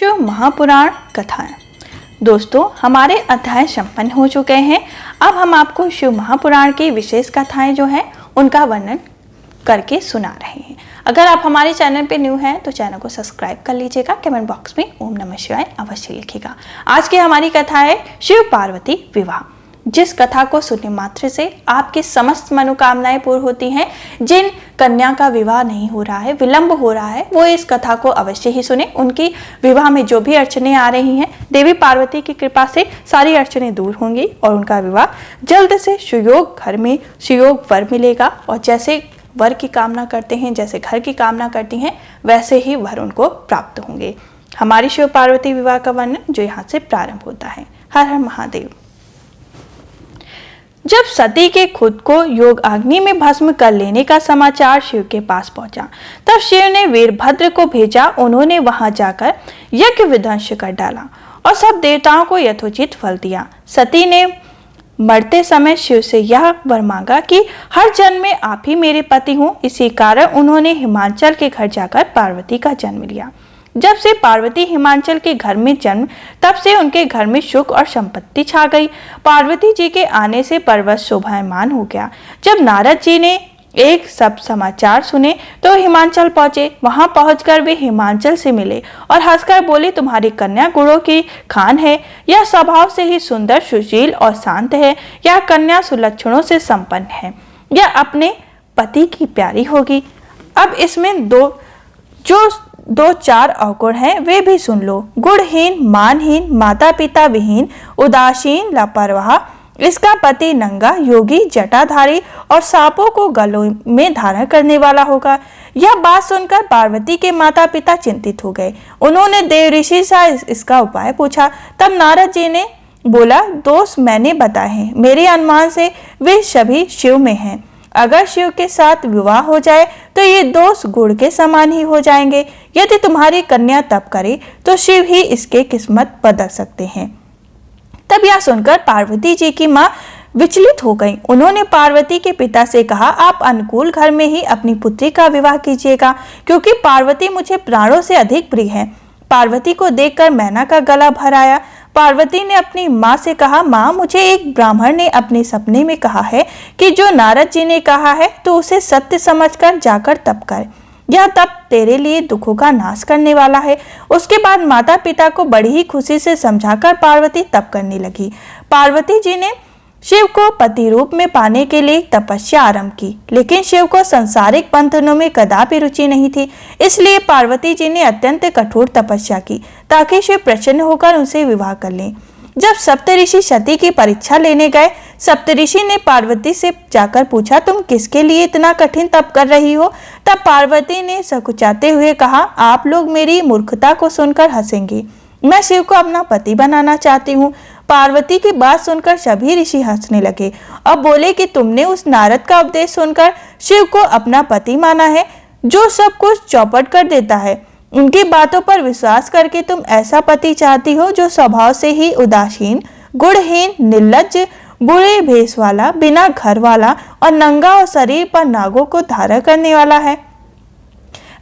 शिव महापुराण कथाएं। दोस्तों, हमारे अध्याय संपन्न हो चुके हैं। अब हम आपको शिव महापुराण की विशेष कथाएं जो हैं उनका वर्णन करके सुना रहे हैं। अगर आप हमारे चैनल पे न्यू हैं तो चैनल को सब्सक्राइब कर लीजिएगा। कमेंट बॉक्स में ओम नमः शिवाय अवश्य लिखिएगा। आज की हमारी कथा है शिव पार्वती विवाह। जिस कथा को सुनने मात्र से आपकी समस्त मनोकामनाएं पूर्ण होती हैं, जिन कन्या का विवाह नहीं हो रहा है, विलंब हो रहा है, वो इस कथा को अवश्य ही सुने। उनकी विवाह में जो भी अड़चने आ रही हैं, देवी पार्वती की कृपा से सारी अड़चने दूर होंगी और उनका विवाह जल्द से सुयोग घर में सुयोग वर मिलेगा। और जैसे वर की कामना करते हैं, जैसे घर की कामना करती हैं, वैसे ही वर उनको प्राप्त होंगे। हमारी शिव पार्वती विवाह का वर्णन जो यहाँ से प्रारंभ होता है। हर हर महादेव। जब सती के खुद को योग अग्नि में भस्म कर लेने का समाचार शिव के पास पहुंचा, तब शिव ने वीरभद्र को भेजा। उन्होंने वहां जाकर यज्ञ विध्वंस कर डाला और सब देवताओं को यथोचित फल दिया। सती ने मरते समय शिव से यह वर मांगा कि हर जन्म में आप ही मेरे पति हों। इसी कारण उन्होंने हिमाचल के घर जाकर पार्वती का जन्म लिया। जब से पार्वती हिमाचल के घर में जन्म, तब से उनके घर में सुख और संपत्ति छा गई। पार्वती जी के आने से पर्वत शोभायमान हो गया। जब नारद जी ने एक सब समाचार सुने तो हिमाचल पहुंचे। वहां पहुंचकर वे हिमाचल से मिले और हंसकर बोले, तुम्हारी कन्या गुणों की खान है। यह स्वभाव से ही सुंदर, सुशील और शांत है। यह कन्या सुलक्षणों से संपन्न है। यह अपने पति की प्यारी होगी। अब इसमें दो चार अवगुण हैं, वे भी सुन लो। गुणहीन, मानहीन, माता पिता विहीन, उदासीन, लापरवाह। इसका पति नंगा, योगी, जटाधारी और सांपों को गलों में धारण करने वाला होगा। यह बात सुनकर पार्वती के माता पिता चिंतित हो गए। उन्होंने देव ऋषि से इसका उपाय पूछा। तब नारद जी ने बोला, दोष मैंने बताए हैं। मेरे अनुमान से वे सभी शिव में हैं। अगर शिव के साथ विवाह हो जाए तो ये दोष गुड़ के समान ही हो जाएंगे। यदि तुम्हारी कन्या तप करे तो शिव ही इसके किस्मत बदल सकते हैं। तब यह सुनकर पार्वती जी की मां विचलित हो गई। उन्होंने पार्वती के पिता से कहा, आप अनुकूल घर में ही अपनी पुत्री का विवाह कीजिएगा, क्योंकि पार्वती मुझे प्राणों से अधिक प्रिय है। पार्वती को देखकर मैना का गला भर आया। पार्वती ने अपनी माँ से कहा, माँ, मुझे एक ब्राह्मण ने अपने सपने में कहा है कि जो नारद जी ने कहा है तो उसे सत्य समझकर जाकर तप कर। यह तप तेरे लिए दुखों का नाश करने वाला है। उसके बाद माता पिता को बड़ी ही खुशी से समझाकर पार्वती तप करने लगी। पार्वती जी ने शिव को पति रूप में पाने के लिए तपस्या आरंभ की, लेकिन शिव को सांसारिक बंधनों में कदापि रुचि नहीं थी। इसलिए पार्वती जी ने अत्यंत कठोर तपस्या की ताकि शिव प्रसन्न होकर उनसे विवाह कर लें। जब सप्तऋषि सती की परीक्षा लेने गए, सप्तऋषि ने पार्वती से जाकर पूछा, तुम किसके लिए इतना कठिन तप कर रही हो? तब पार्वती ने सकुचाते हुए कहा, आप लोग मेरी मूर्खता को सुनकर हंसेंगे। मैं शिव को अपना पति बनाना चाहती हूँ। पार्वती की बात सुनकर सभी ऋषि हंसने लगे और बोले कि तुमने उस नारद का उपदेश सुनकर शिव को अपना पति माना है, जो सब कुछ चौपट कर देता है। उनकी बातों पर विश्वास करके तुम ऐसा पति चाहती हो जो स्वभाव से ही उदासीन, गुणहीन, निर्लज्ज, बुरे भेष वाला, बिना घर वाला और नंगा और शरीर पर नागों को धारण करने वाला है।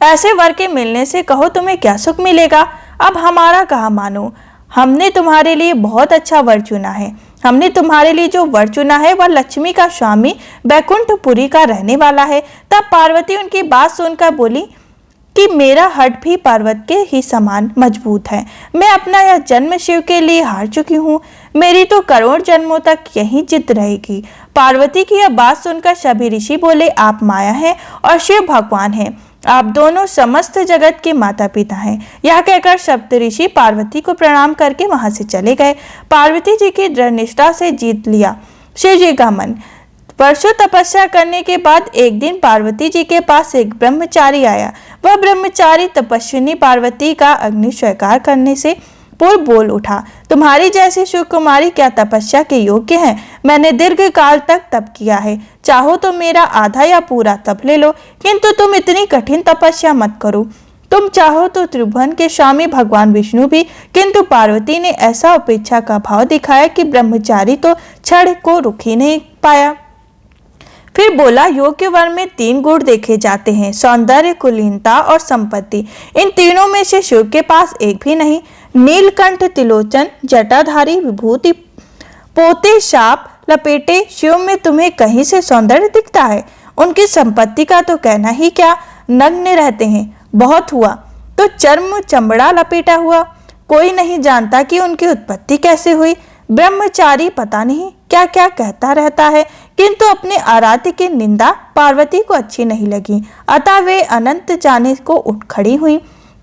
ऐसे वर के मिलने से कहो तुम्हें क्या सुख मिलेगा? अब हमारा कहा मानो। हमने तुम्हारे लिए बहुत अच्छा वर चुना है। हमने तुम्हारे लिए जो वर चुना है वह लक्ष्मी का स्वामी, बैकुंठपुरी का रहने वाला है। तब पार्वती उनकी बात सुनकर बोली कि मेरा हट भी पर्वत के ही समान मजबूत है। मैं अपना यह जन्म शिव के लिए हार चुकी हूँ। मेरी तो करोड़ जन्मों तक यही जिद रहेगी। पार्वती की यह बात सुनकर सभी ऋषि बोले, आप माया हैं और शिव भगवान हैं। आप दोनों समस्त जगत के माता पिता हैं। यह कहकर सप्तऋषि पार्वती को प्रणाम करके वहां से चले गए। पार्वती जी की दृढ़ निष्ठा से जीत लिया शिव जी का मन। वर्षों तपस्या करने के बाद एक दिन पार्वती जी के पास एक ब्रह्मचारी आया। वह ब्रह्मचारी तपस्विनी पार्वती का अग्नि स्वीकार करने से पूर्व बोल उठा, तुम्हारी जैसी शिव कुमारी क्या तपस्या के योग्य है? मैंने दीर्घ काल तक तप किया है। चाहो तो मेरा आधा या पूरा तप ले लो, किंतु तुम इतनी कठिन तपस्या मत करो। तुम चाहो तो त्रिभुवन के स्वामी भगवान विष्णु भी। किंतु पार्वती ने ऐसा उपेक्षा का भाव दिखाया कि ब्रह्मचारी तो क्षण को रुक ही नहीं पाया। फिर बोला, योग्य वर में 3 गुण देखे जाते हैं, सौंदर्य, कुलीनता और संपत्ति। इन तीनों में से शिव के पास एक भी नहीं। नीलकंठ, तिलोचन, जटाधारी, विभूति पोते, शाप लपेटे शिव में तुम्हें कहीं से सौंदर्य दिखता है? उनकी संपत्ति का तो कहना ही क्या, नग्न रहते हैं। बहुत हुआ तो चर्म चमड़ा लपेटा हुआ। कोई नहीं जानता कि उनकी उत्पत्ति कैसे हुई। ब्रह्मचारी पता नहीं क्या क्या कहता रहता है, किंतु अपने आराध्य की निंदा पार्वती को अच्छी नहीं लगी, अतः वे अनंत जाने को उठ खड़ी हुई।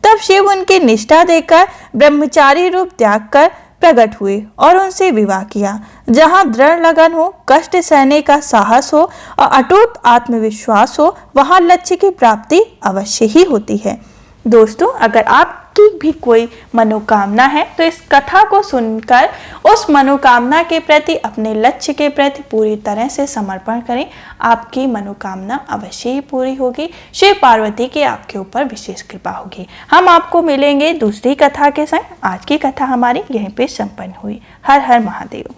तब शिव उनकी निष्ठा देखकर ब्रह्मचारी रूप त्याग कर प्रकट हुए और उनसे विवाह किया। जहाँ दृढ़ लगन हो, कष्ट सहने का साहस हो और अटूट आत्मविश्वास हो, वहाँ लक्ष्य की प्राप्ति अवश्य ही होती है। दोस्तों, अगर आपकी भी कोई मनोकामना है तो इस कथा को सुनकर उस मनोकामना के प्रति, अपने लक्ष्य के प्रति पूरी तरह से समर्पण करें। आपकी मनोकामना अवश्य ही पूरी होगी। शिव पार्वती की आपके ऊपर विशेष कृपा होगी। हम आपको मिलेंगे दूसरी कथा के संग। आज की कथा हमारी यहीं पे संपन्न हुई। हर हर महादेव।